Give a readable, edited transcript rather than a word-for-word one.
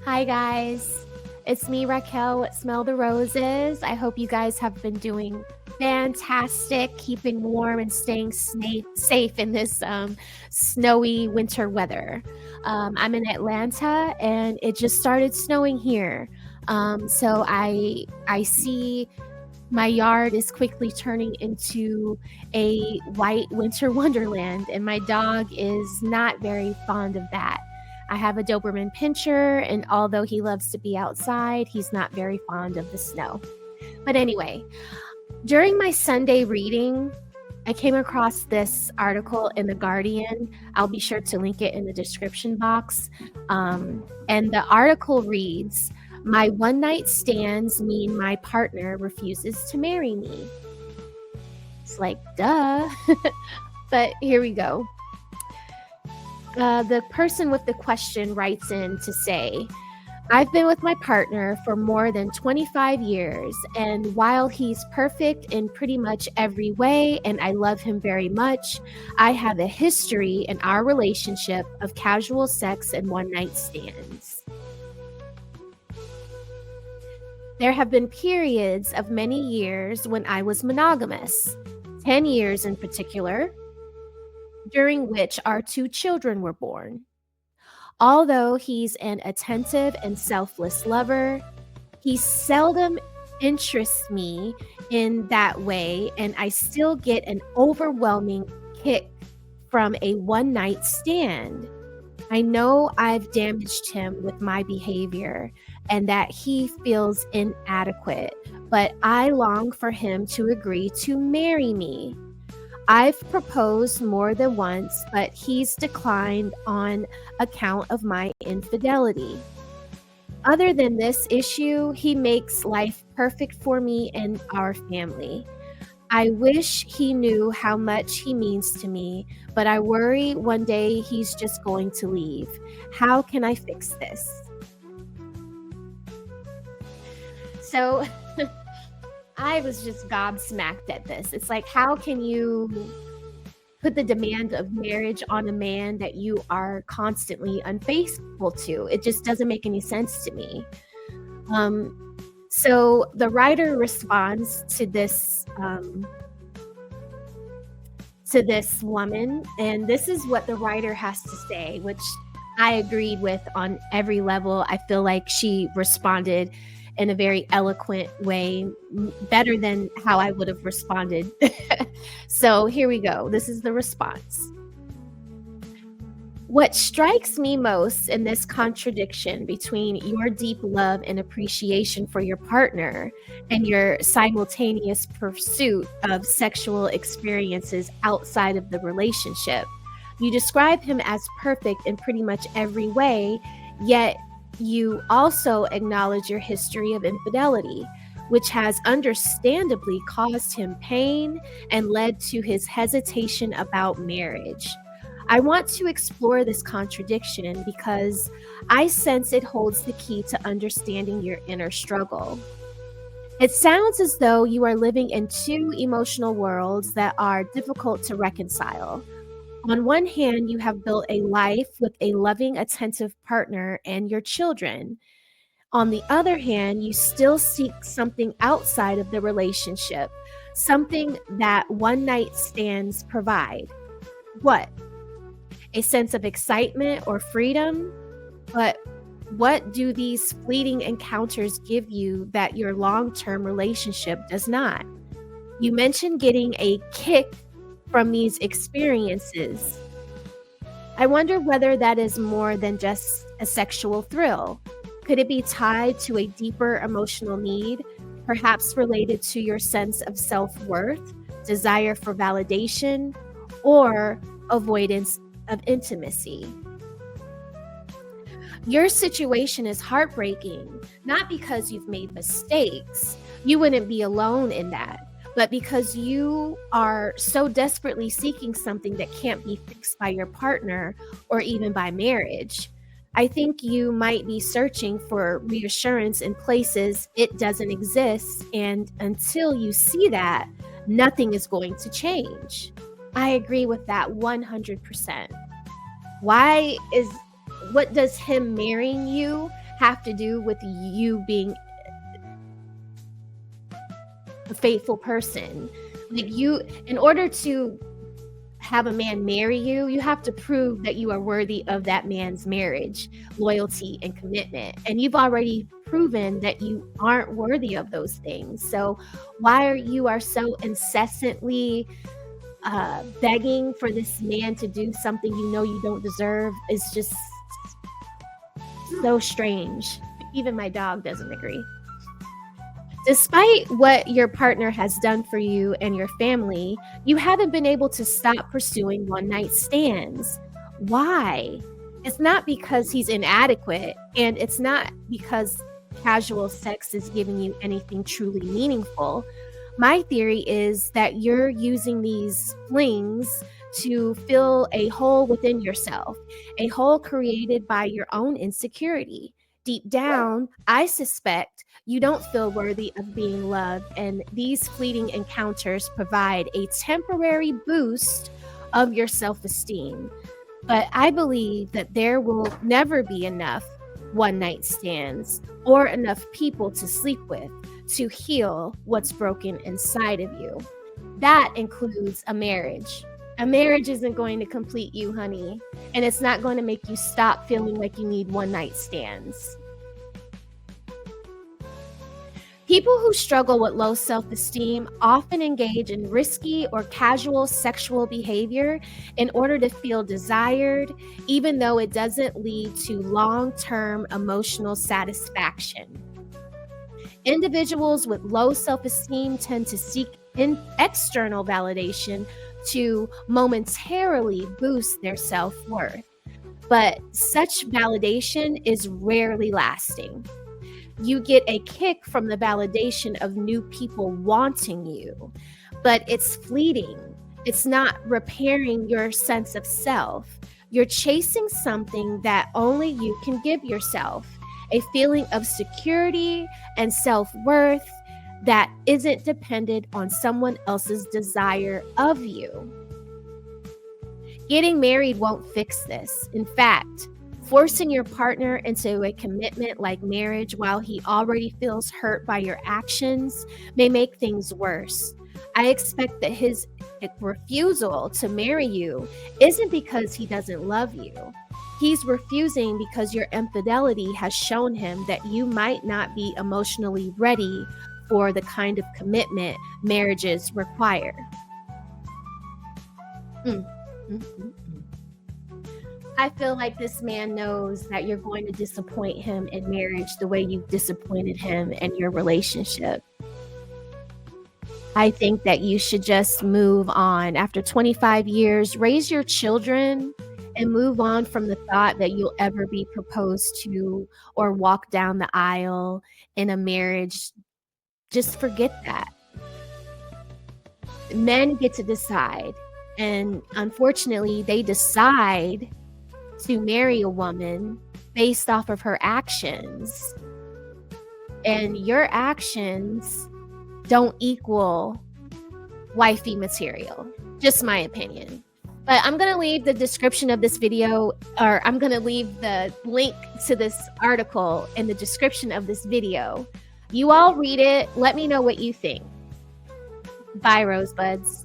Hi, guys. It's me, Raquel, at Smell the Roses. I hope you guys have been doing fantastic, keeping warm and staying safe in this snowy winter weather. I'm in Atlanta, and it just started snowing here. So I see my yard is quickly turning into a white winter wonderland, and my dog is not very fond of that. I have a Doberman Pinscher, and although he loves to be outside, he's not very fond of the snow. But anyway, during my Sunday reading, I came across this article in The Guardian. I'll be sure to link it in the description box. And the article reads, "My one night stands mean my partner refuses to marry me." It's like, duh. But here we go. The person with the question writes in to say, "I've been with my partner for more than 25 years, and while he's perfect in pretty much every way and I love him very much, I have a history in our relationship of casual sex and one-night stands. There have been periods of many years when I was monogamous, 10 years in particular, during which our 2 children were born. Although he's an attentive and selfless lover, he seldom interests me in that way, and I still get an overwhelming kick from a one-night stand. I know I've damaged him with my behavior and that he feels inadequate, but I long for him to agree to marry me. I've proposed more than once, but he's declined on account of my infidelity. Other than this issue, he makes life perfect for me and our family. I wish he knew how much he means to me, but I worry one day he's just going to leave. How can I fix this?" So I was just gobsmacked at this. It's like, how can you put the demand of marriage on a man that you are constantly unfaithful to? It just doesn't make any sense to me. So the writer responds to this woman, and this is what the writer has to say, which I agreed with on every level. I feel like she responded in a very eloquent way, better than how I would have responded. So here we go. This is the response. "What strikes me most in this contradiction between your deep love and appreciation for your partner and your simultaneous pursuit of sexual experiences outside of the relationship, you describe him as perfect in pretty much every way, yet you also acknowledge your history of infidelity, which has understandably caused him pain and led to his hesitation about marriage. I want to explore this contradiction because I sense it holds the key to understanding your inner struggle. It sounds as though you are living in two emotional worlds that are difficult to reconcile. On one hand, you have built a life with a loving, attentive partner and your children. On the other hand, you still seek something outside of the relationship, something that one-night stands provide. What? A sense of excitement or freedom? But what do these fleeting encounters give you that your long-term relationship does not? You mentioned getting a kick from these experiences. I wonder whether that is more than just a sexual thrill. Could it be tied to a deeper emotional need, perhaps related to your sense of self-worth, desire for validation, or avoidance of intimacy? Your situation is heartbreaking, not because you've made mistakes. You wouldn't be alone in that, but because you are so desperately seeking something that can't be fixed by your partner or even by marriage. I think you might be searching for reassurance in places it doesn't exist, and until you see that, nothing is going to change. I agree with that 100%. What does him marrying you have to do with you being a faithful person. Like, you, in order to have a man marry you, you have to prove that you are worthy of that man's marriage, loyalty, and commitment. And you've already proven that you aren't worthy of those things. So why are you so incessantly begging for this man to do something you know you don't deserve is just so strange. Even my dog doesn't agree. Despite what your partner has done for you and your family, you haven't been able to stop pursuing one-night stands. Why? It's not because he's inadequate, and it's not because casual sex is giving you anything truly meaningful. My theory is that you're using these flings to fill a hole within yourself, a hole created by your own insecurity. Deep down, I suspect you don't feel worthy of being loved, and these fleeting encounters provide a temporary boost of your self-esteem. But I believe that there will never be enough one-night stands or enough people to sleep with to heal what's broken inside of you. That includes a marriage. A marriage isn't going to complete you, honey, and it's not going to make you stop feeling like you need one-night stands. People who struggle with low self-esteem often engage in risky or casual sexual behavior in order to feel desired, even though it doesn't lead to long-term emotional satisfaction. Individuals with low self-esteem tend to seek external validation to momentarily boost their self-worth, but such validation is rarely lasting. You get a kick from the validation of new people wanting you, but it's fleeting. It's not repairing your sense of self. You're chasing something that only you can give yourself, a feeling of security and self-worth that isn't dependent on someone else's desire of you. Getting married won't fix this. In fact, forcing your partner into a commitment like marriage while he already feels hurt by your actions may make things worse. I expect that his refusal to marry you isn't because he doesn't love you. He's refusing because your infidelity has shown him that you might not be emotionally ready for the kind of commitment marriages require. I feel like this man knows that you're going to disappoint him in marriage the way you've disappointed him in your relationship. I think that you should just move on. After 25 years, raise your children and move on from the thought that you'll ever be proposed to or walk down the aisle in a marriage. Just forget that. Men get to decide, and unfortunately, they decide to marry a woman based off of her actions. And your actions don't equal wifey material. Just my opinion. But I'm going to leave the description of this video, or I'm going to leave the link to this article in the description of this video. You all read it. Let me know what you think. Bye, Rosebuds.